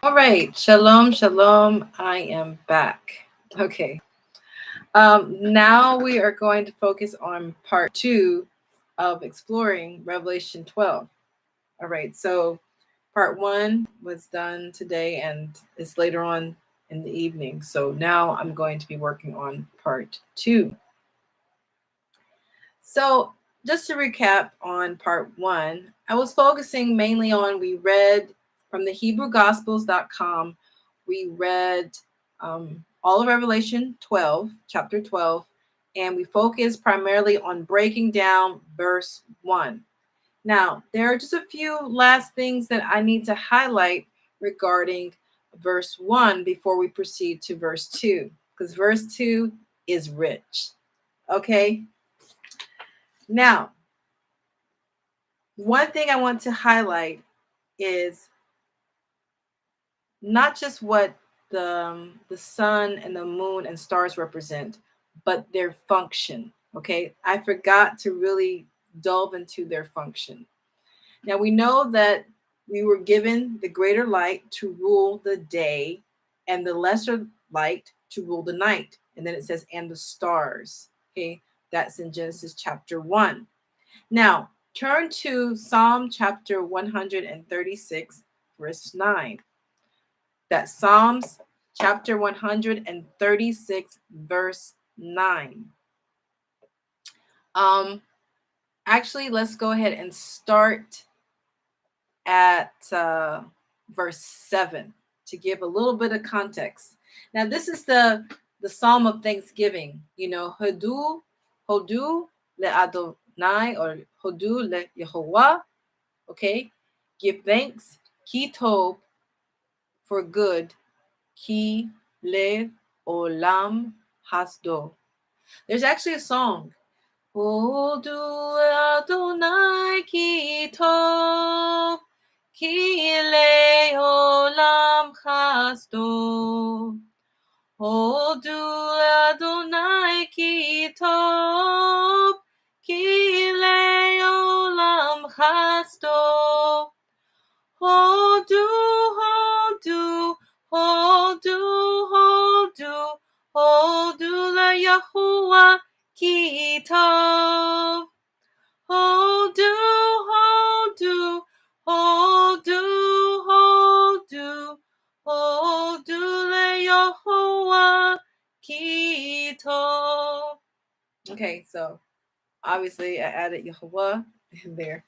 All right, shalom, shalom. I am back. Okay. Now we are going to focus on part two of exploring Revelation 12. All right, so part one was done today and it's later on in the evening. So now I'm going to be working on part two. So, just to recap on part one, I was focusing mainly on we read from the HebrewGospels.com, we read all of Revelation 12, chapter 12, and we focused primarily on breaking down verse 1. Now, there are just a few last things that I need to highlight regarding verse 1 before we proceed to verse 2, because verse 2 is rich. Okay? Now, one thing I want to highlight is not just what the sun and the moon and stars represent, but their function. Okay, I forgot to really delve into their function. Now we know that we were given the greater light to rule the day, and the lesser light to rule the night. And then it says, and the stars. Okay, that's in Genesis chapter 1. Now, turn to Psalm chapter 136, verse 9. That's Psalms chapter 136, verse 9. Um, Actually, let's go ahead and start at verse 7 to give a little bit of context. Now, this is the Psalm of Thanksgiving. You know, Hodu le Adonai, or Hodu le Yehovah. Okay, give thanks, ki tov, for good, ki le olam hasdo. There's actually a song. Hodu Adonai ki tov, ki le olam hasdo. Hodu Adonai ki tov, ki le olam hasdo. Hodu, hodu, hodu, hodu, hodu la Yahuwah ki tov. Hodu, hodu, hodu, hodu, hodu la Yahuwah ki tov. Okay, so obviously I added Yahuwah in there.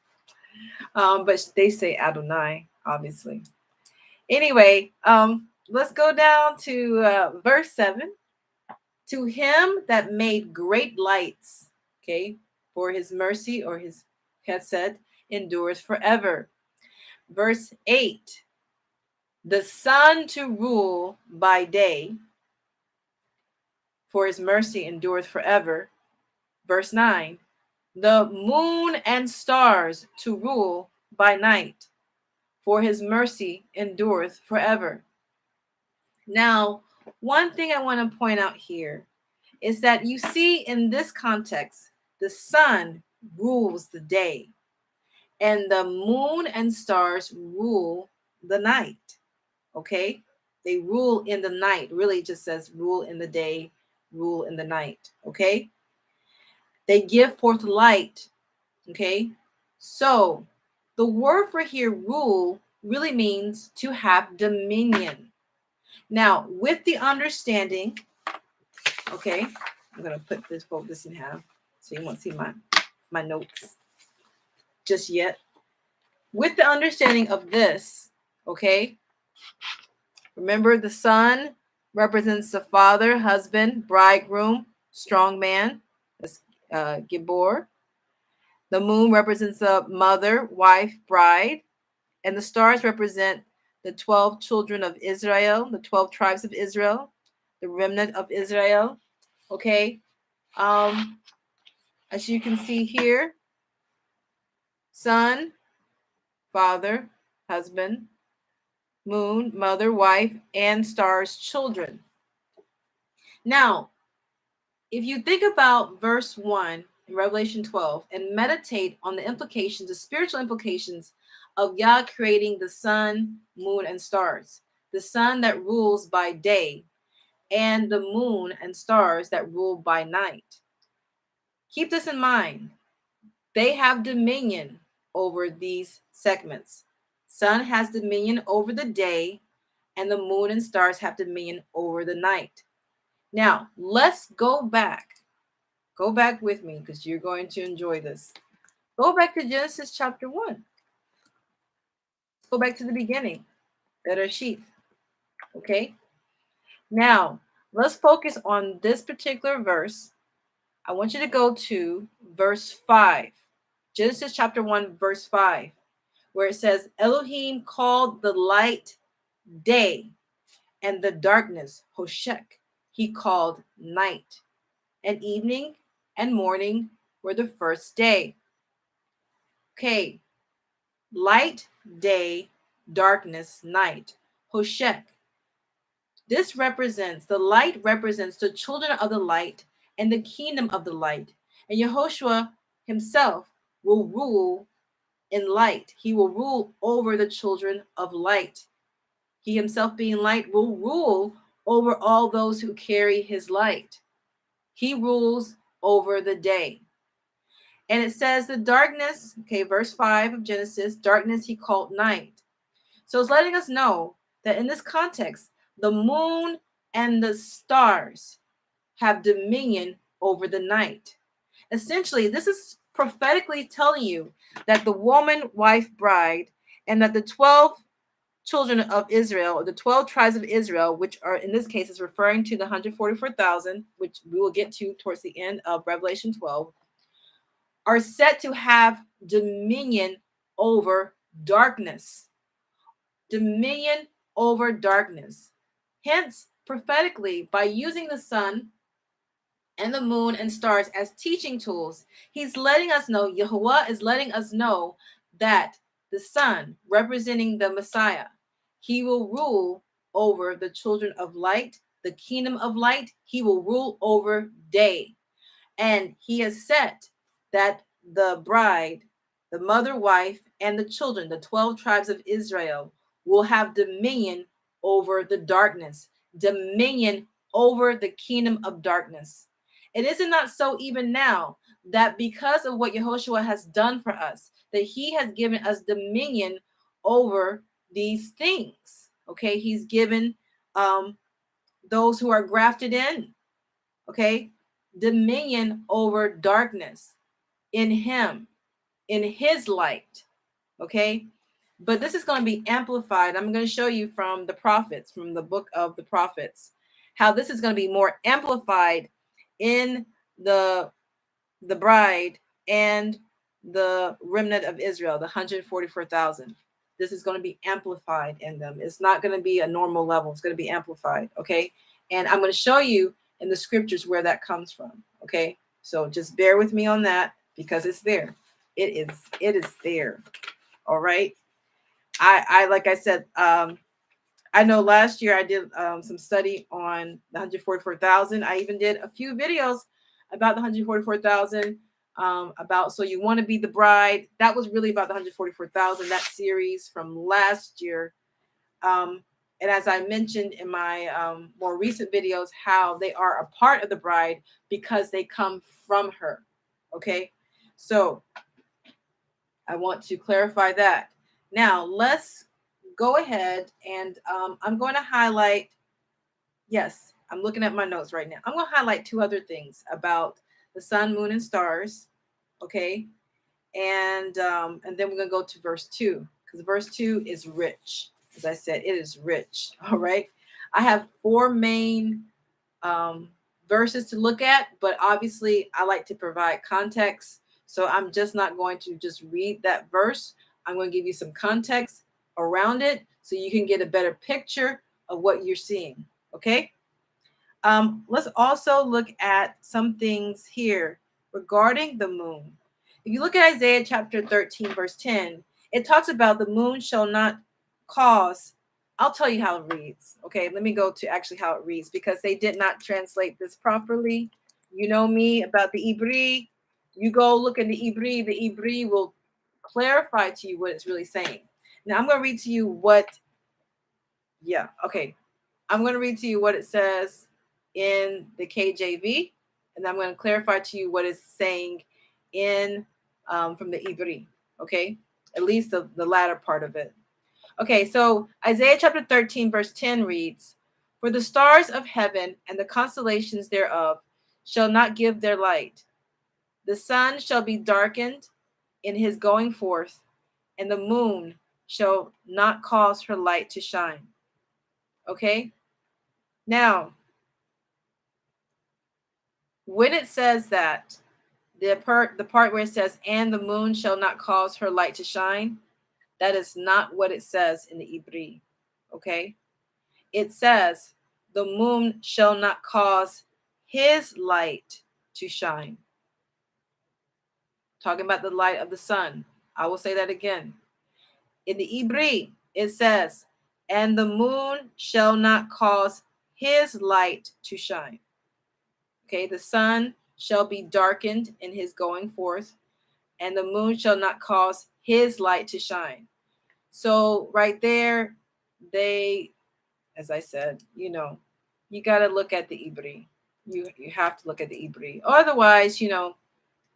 But they say Adonai, obviously. Anyway, let's go down to verse 7. To him that made great lights, okay, for his mercy or his chesed endures forever. Verse 8. The sun to rule by day, for his mercy endureth forever. Verse 9. The moon and stars to rule by night, for his mercy endureth forever. Now, one thing I want to point out here is that you see in this context, the sun rules the day, and the moon and stars rule the night. Okay? They rule in the night. Really just says rule in the day, rule in the night. Okay? They give forth light. Okay? So, the word for here, rule, really means to have dominion. Now, with the understanding, okay, I'm gonna put this, fold this in half, so you won't see my notes just yet. With the understanding of this, okay, remember the sun represents the father, husband, bridegroom, strong man. That's Gibor. The moon represents the mother, wife, bride, and the stars represent the 12 children of Israel, the 12 tribes of Israel, the remnant of Israel. Okay. As you can see here, sun, father, husband, moon, mother, wife, and stars, children. Now, if you think about verse 1 in Revelation 12 and meditate on the implications, the spiritual implications of Yah creating the sun, moon, and stars, the sun that rules by day, and the moon and stars that rule by night. Keep this in mind. They have dominion over these segments. Sun has dominion over the day, and the moon and stars have dominion over the night. Now, let's go back. Go back with me because you're going to enjoy this. Go back to Genesis chapter 1. Go back to the beginning. Bereshith. Okay? Now, let's focus on this particular verse. I want you to go to verse 5. Genesis chapter 1, verse 5, where it says, Elohim called the light day, and the darkness Hoshek he called night. And evening and morning were the first day. Okay, light, day, darkness, night. Hoshek. This represents, the light represents the children of the light and the kingdom of the light. And Yehoshua himself will rule in light. He will rule over the children of light. He himself being light will rule over all those who carry his light. He rules over the day. And it says the darkness, okay, verse 5 of Genesis, darkness he called night. So it's letting us know that in this context, the moon and the stars have dominion over the night. Essentially, this is prophetically telling you that the woman, wife, bride, and that the 12 children of Israel, or the 12 tribes of Israel, which are in this case is referring to the 144,000, which we will get to towards the end of Revelation 12, are set to have dominion over darkness. Dominion over darkness. Hence, prophetically, by using the sun and the moon and stars as teaching tools, he's letting us know, Yahuwah is letting us know that the sun, representing the Messiah, he will rule over the children of light, the kingdom of light. He will rule over day. And he has set that the bride, the mother, wife, and the children, the 12 tribes of Israel, will have dominion over the darkness, dominion over the kingdom of darkness. And is it not so even now that because of what Yehoshua has done for us, that he has given us dominion over these things? Okay, he's given those who are grafted in, okay, dominion over darkness in him, in his light, okay? But this is going to be amplified. I'm going to show you from the prophets, from the book of the prophets, how this is going to be more amplified in the bride and the remnant of Israel, the 144,000. This is going to be amplified in them. It's not going to be a normal level. It's going to be amplified, okay? And I'm going to show you in the scriptures where that comes from, okay? So just bear with me on that because it's there. It is there. All right. I like I said, I know last year I did some study on the 144,000. I even did a few videos about the 144,000. About so you want to be the bride. That was really about the 144,000. That series from last year. And as I mentioned in my more recent videos, how they are a part of the bride because they come from her. Okay, so I want to clarify that. Now let's go ahead and I'm going to highlight. Yes, I'm looking at my notes right now. I'm going to highlight two other things about the sun, moon, and stars. Okay, and then we're going to go to verse 2 because verse 2 is rich. As I said, it is rich. All right, I have four main verses to look at, but obviously I like to provide context. So I'm just not going to just read that verse. I'm going to give you some context around it so you can get a better picture of what you're seeing. Okay. Let's also look at some things here regarding the moon. If you look at Isaiah chapter 13, verse 10, it talks about the moon shall not cause. I'll tell you how it reads. Okay, let me go to actually how it reads because they did not translate this properly. You know me about the Ibri. You go look in the Ibri. The Ibri will clarify to you what it's really saying. Now I'm going to read to you what Yeah, okay. I'm going to read to you what it says in the KJV, and I'm going to clarify to you what it's saying in from the Ibri, okay? At least the latter part of it. Okay, so Isaiah chapter 13, verse 10 reads, "For the stars of heaven and the constellations thereof shall not give their light. The sun shall be darkened in his going forth, and the moon shall not cause her light to shine." Okay? Now, when it says that, the part where it says, "and the moon shall not cause her light to shine," that is not what it says in the Ibri. Okay? It says, "the moon shall not cause his light to shine." Talking about the light of the sun. I will say that again. In the Ibri, it says, "and the moon shall not cause his light to shine." Okay, the sun shall be darkened in his going forth, and the moon shall not cause his light to shine. So right there, they, as I said, you got to look at the Ibri. You have to look at the Ibri. Otherwise, you're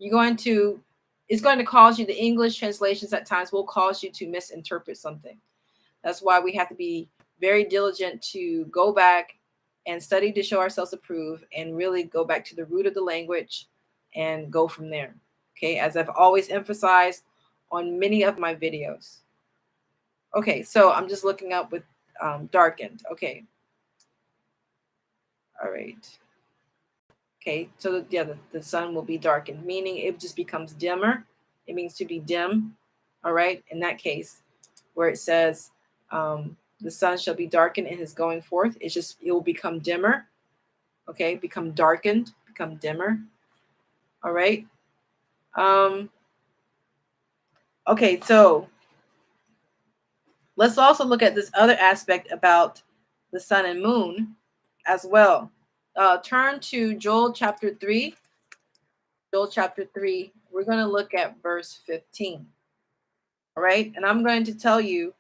going to, it's going to cause you, the English translations at times will cause you to misinterpret something. That's why we have to be very diligent to go back and study to show ourselves approved and really go back to the root of the language and go from there. Okay, as I've always emphasized on many of my videos. Okay, so I'm just looking up with darkened. Okay. All right. Okay, so yeah, the sun will be darkened, meaning it just becomes dimmer. It means to be dim. All right, in that case, where it says the sun shall be darkened in his going forth, it will become dimmer. Okay, become darkened, become dimmer. All right. Okay, so let's also look at this other aspect about the sun and moon as well. Turn to Joel chapter 3. Joel chapter 3, we're going to look at verse 15. All right, and I'm going to tell you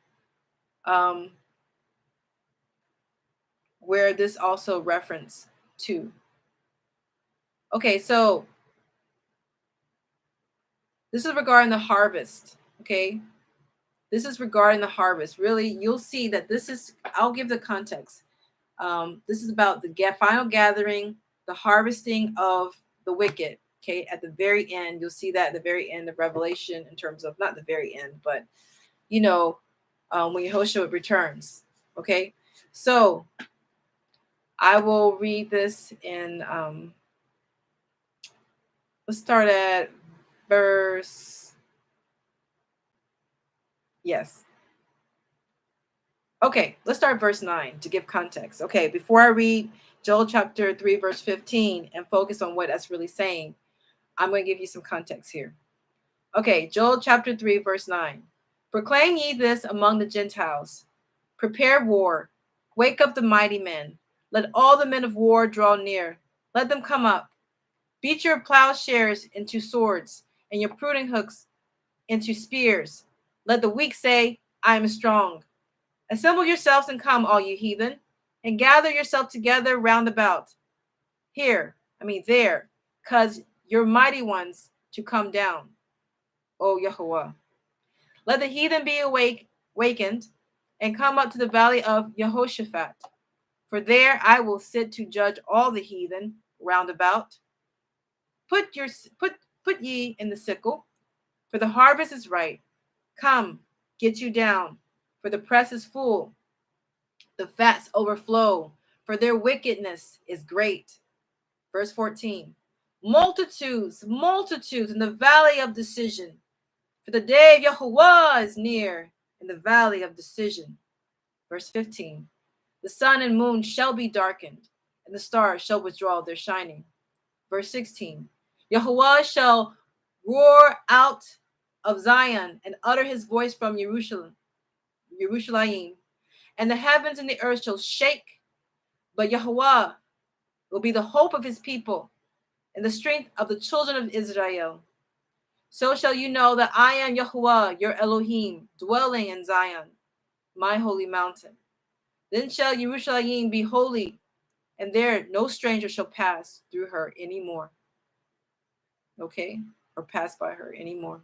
um, where this also reference to. Okay, so this is regarding the harvest. Okay, this is regarding the harvest. Really, you'll see that this is, I'll give the context. This is about the final gathering, the harvesting of the wicked. Okay, at the very end, you'll see that at the very end of Revelation, in terms of, not the very end, but when Yehoshua returns. Okay, so I will read this in, let's start at verse, yes. Okay, let's start verse 9 to give context. Okay, before I read Joel chapter 3, verse 15 and focus on what that's really saying, I'm going to give you some context here. Okay, Joel chapter 3, verse 9. "Proclaim ye this among the Gentiles. Prepare war. Wake up the mighty men. Let all the men of war draw near. Let them come up. Beat your plowshares into swords, and your pruning hooks into spears. Let the weak say, I am strong. Assemble yourselves and come, all you heathen, and gather yourself together round about. There, cause your mighty ones to come down, O Yahweh. Let the heathen be wakened, and come up to the valley of Jehoshaphat. For there I will sit to judge all the heathen round about. Put ye in the sickle, for the harvest is ripe. Come, get you down, for the press is full. The fats overflow, for their wickedness is great. Verse 14. Multitudes in the valley of decision, for the day of Yahuwah is near in the valley of decision. Verse 15. The sun and moon shall be darkened, and the stars shall withdraw their shining. Verse 16. Yahuwah shall roar out of Zion and utter his voice from Jerusalem, and the heavens and the earth shall shake, but Yahuwah will be the hope of his people and the strength of the children of Israel. So shall you know that I am Yahuwah, your Elohim, dwelling in Zion, my holy mountain. Then shall Yerushalayim be holy, and there no stranger shall pass through her anymore. Okay? Or pass by her anymore.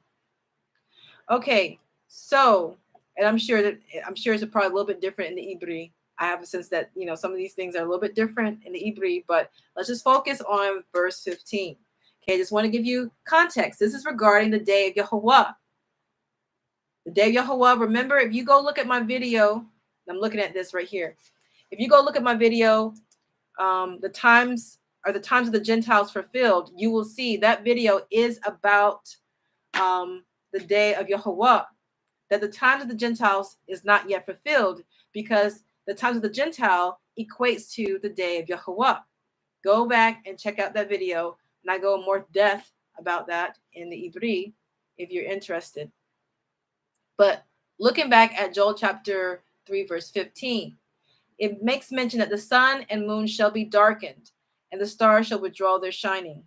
Okay, so, and I'm sure it's probably a little bit different in the Ibri. I have a sense that, some of these things are a little bit different in the Ibri, but let's just focus on verse 15. Okay, I just want to give you context. This is regarding the day of Yahuwah. The day of Yahuwah, remember, if you go look at my video, I'm looking at this right here. If you go look at my video, the times of the Gentiles fulfilled, you will see that video is about the day of Yahuwah, that the times of the Gentiles is not yet fulfilled because the times of the Gentile equates to the day of Yahuwah. Go back and check out that video, and I go in more depth about that in the Ibri if you're interested. But looking back at Joel chapter 3, verse 15, it makes mention that the sun and moon shall be darkened, and the stars shall withdraw their shining.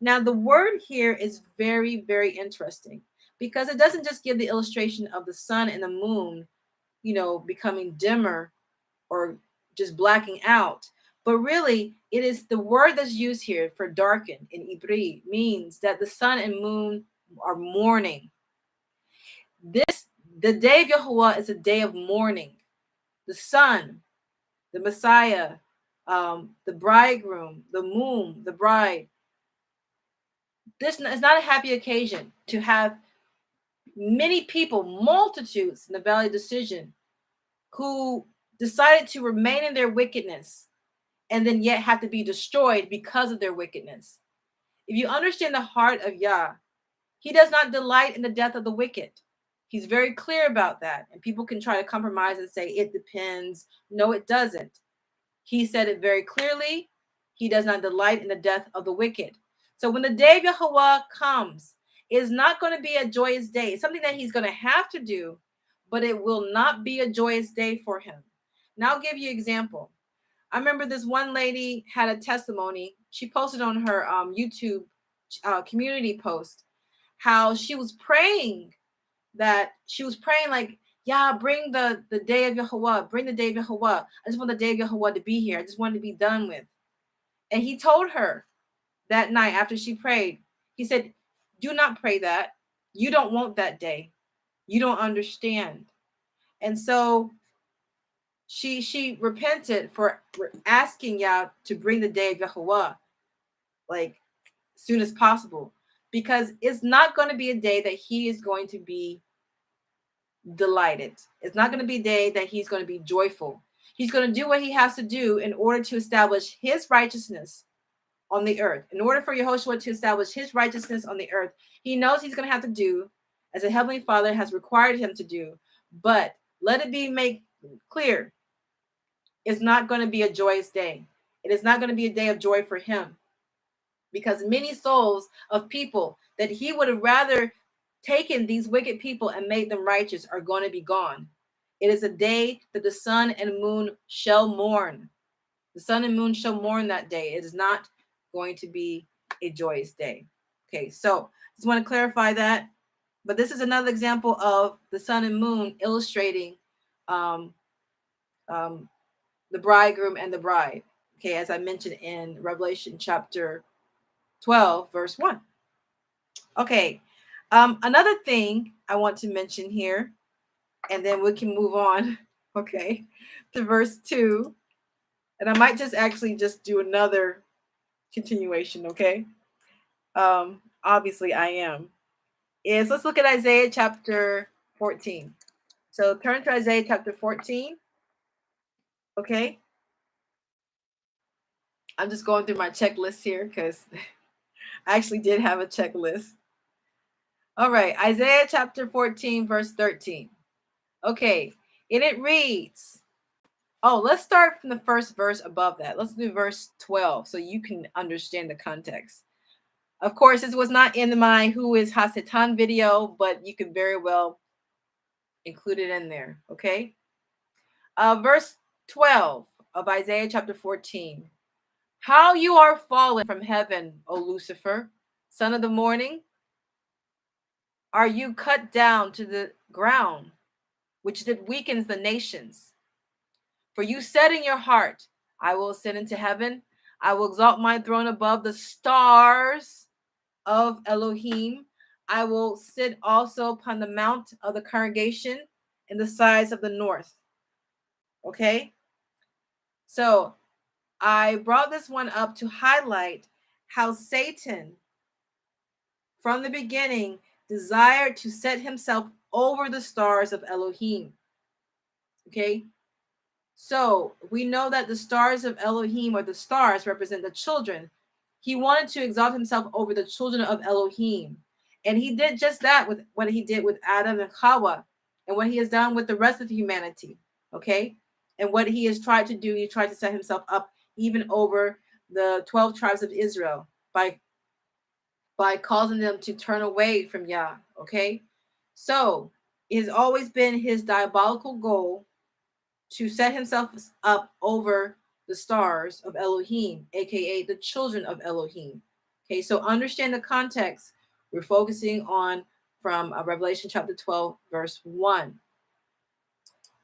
Now, the word here is very, very interesting because it doesn't just give the illustration of the sun and the moon, becoming dimmer or just blacking out. But really, it is the word that's used here for darken in Ibri means that the sun and moon are mourning. The day of Yahuwah is a day of mourning. The sun, the Messiah, the bridegroom, the moon, the bride. This is not a happy occasion to have many people, multitudes in the Valley of Decision, who decided to remain in their wickedness and then yet have to be destroyed because of their wickedness. If you understand the heart of Yah, he does not delight in the death of the wicked. He's very clear about that. And people can try to compromise and say it depends. No, it doesn't. He said it very clearly. He does not delight in the death of the wicked. So when the day of Yahuwah comes, it is not going to be a joyous day. It's something that he's going to have to do, but it will not be a joyous day for him. Now I'll give you an example. I remember this one lady had a testimony. She posted on her YouTube community post how she was praying like, yeah, bring the day of Yahuwah, bring the day of Yahuwah. I just want the day of Yahuwah to be here. I just want to be done with. And he told her that night after she prayed, he said, do not pray that. You don't want that day. You don't understand. And so she repented for asking Yah to bring the day of Yahuwah like soon as possible, because it's not going to be a day that he is going to be delighted. It's not going to be a day that he's going to be joyful. He's going to do what he has to do in order to establish his righteousness on the earth. In order for Yehoshua to establish his righteousness on the earth, he knows he's going to have to do as a heavenly Father has required him to do. But let it be made clear, it's not going to be a joyous day. It is not going to be a day of joy for him, because many souls of people that he would have rather taken these wicked people and made them righteous are going to be gone. It is a day that the sun and moon shall mourn. The sun and moon shall mourn that day. It is not going to be a joyous day. Okay, so just want to clarify that. But this is another example of the sun and moon illustrating the bridegroom and the bride. Okay, as I mentioned in Revelation chapter 12, verse 1. Okay, another thing I want to mention here, and then we can move on, okay, to verse 2. And I might just actually just do another continuation, okay? Obviously I am. Let's look at Isaiah chapter 14. So turn to Isaiah chapter 14. Okay. I'm just going through my checklist here because I actually did have a checklist. All right, Isaiah chapter 14, verse 13. Okay, and it reads, let's start from the first verse above that. Let's do verse 12 so you can understand the context. Of course, this was not in my Who is Hasatan video, but you can very well include it in there, okay? Verse 12 of Isaiah chapter 14. How you are fallen from heaven, O Lucifer, son of the morning. Are you cut down to the ground, which did weakens the nations? For you said in your heart, I will ascend into heaven. I will exalt my throne above the stars of Elohim. I will sit also upon the mount of the congregation in the sides of the north. Okay? So I brought this one up to highlight how Satan, from the beginning, desired to set himself over the stars of Elohim. Okay? So we know that the stars of Elohim, or the stars, represent the children. He wanted to exalt himself over the children of Elohim. And he did just that with what he did with Adam and Hawa, and what he has done with the rest of humanity. Okay? And what he has tried to do, he tried to set himself up even over the 12 tribes of Israel by causing them to turn away from Yah. Okay? So it has always been his diabolical goal to set himself up over the stars of Elohim, aka the children of Elohim. Okay, so understand the context. We're focusing on from Revelation chapter 12, verse 1.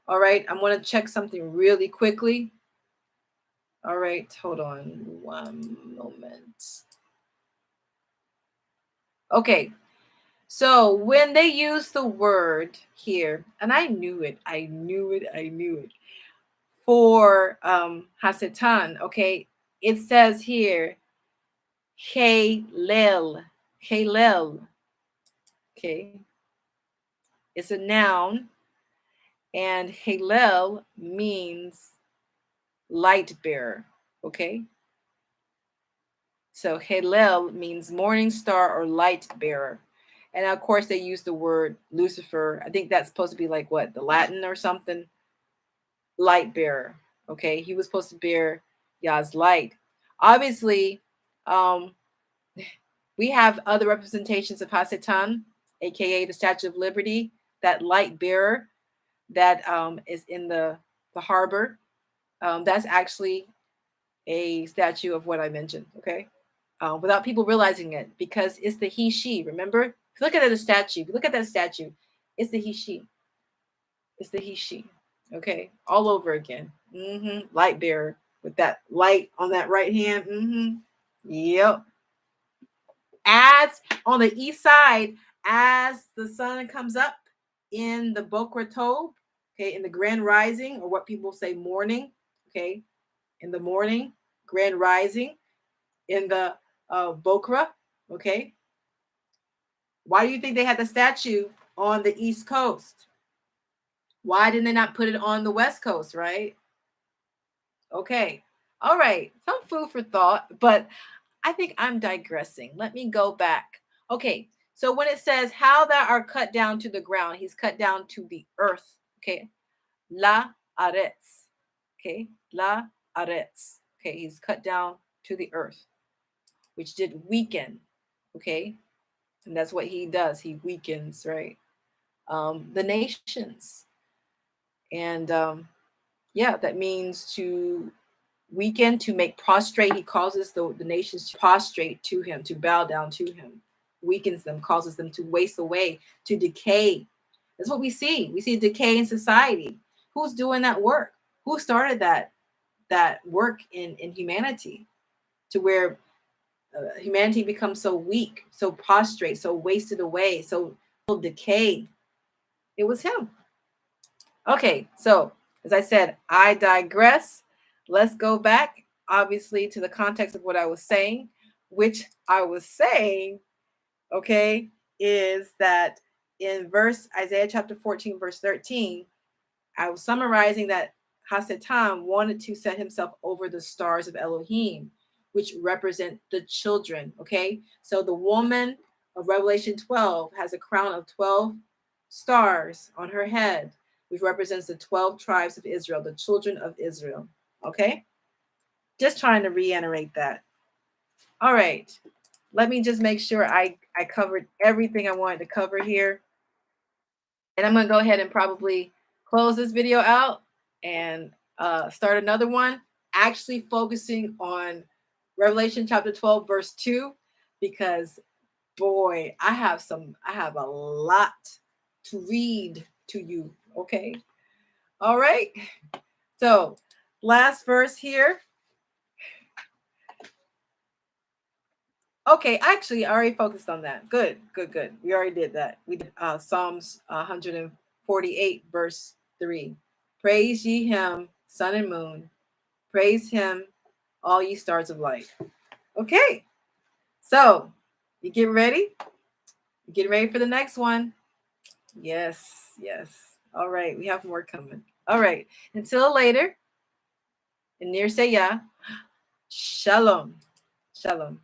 All right, I'm going to check something really quickly. All right, hold on one moment. Okay, so when they use the word here, and I knew it, for Hasatan, okay, it says here, Halel, okay, it's a noun, and Halel means light bearer, okay? So Halel means morning star or light bearer. And of course, they use the word Lucifer. I think that's supposed to be like what, the Latin or something? Light bearer. Okay, he was supposed to bear Yah's light. Obviously, we have other representations of Hasatan, aka the Statue of Liberty, that light bearer that is in the harbor. That's actually a statue of what I mentioned. Okay, without people realizing it, because it's the he she. Remember, if you look at the statue, if you look at that statue, it's the he she. It's the he she. Okay, all over again. Light bearer with that light on that right hand. Yep. As on the east side, as the sun comes up in the Boker Tov, okay, in the grand rising, or what people say morning, okay, in the morning, grand rising, in the Bokra, okay. Why do you think they had the statue on the East Coast? Why didn't they not put it on the West Coast, right? Okay. All right. Some food for thought, but I think I'm digressing. Let me go back. Okay. So when it says how thou art cut down to the ground, he's cut down to the earth. Okay. La aretz. Okay. La aretz. Okay. He's cut down to the earth, which did weaken. Okay. And that's what he does. He weakens, right? The nations. And yeah, that means to weaken, to make prostrate. He causes the nations to prostrate to him, to bow down to him, weakens them, causes them to waste away, to decay. That's what we see. We see decay in society. Who's doing that work? Who started that work in humanity, to where humanity becomes so weak, so prostrate, so wasted away, so decay? It was him. Okay, so as I said, I digress. Let's go back, obviously, to the context of what I was saying, which I was saying, okay, is that in Isaiah chapter 14, verse 13, I was summarizing that Hasatan wanted to set himself over the stars of Elohim, which represent the children, okay? So the woman of Revelation 12 has a crown of 12 stars on her head, which represents the 12 tribes of Israel, the children of Israel, okay? Just trying to reiterate that. All right, let me just make sure I covered everything I wanted to cover here. And I'm going to go ahead and probably close this video out and start another one, actually focusing on Revelation chapter 12, verse 2, because boy, I have a lot to read to you. Okay. All right. So, last verse here. Okay, actually, I already focused on that. Good, good, good. We already did that. We did Psalms 148, verse 3. Praise ye him, sun and moon. Praise him, all ye stars of light. Okay, so you get ready? You getting ready for the next one? Yes, yes. All right, we have more coming. All right, until later. And near say yeah. Shalom. Shalom.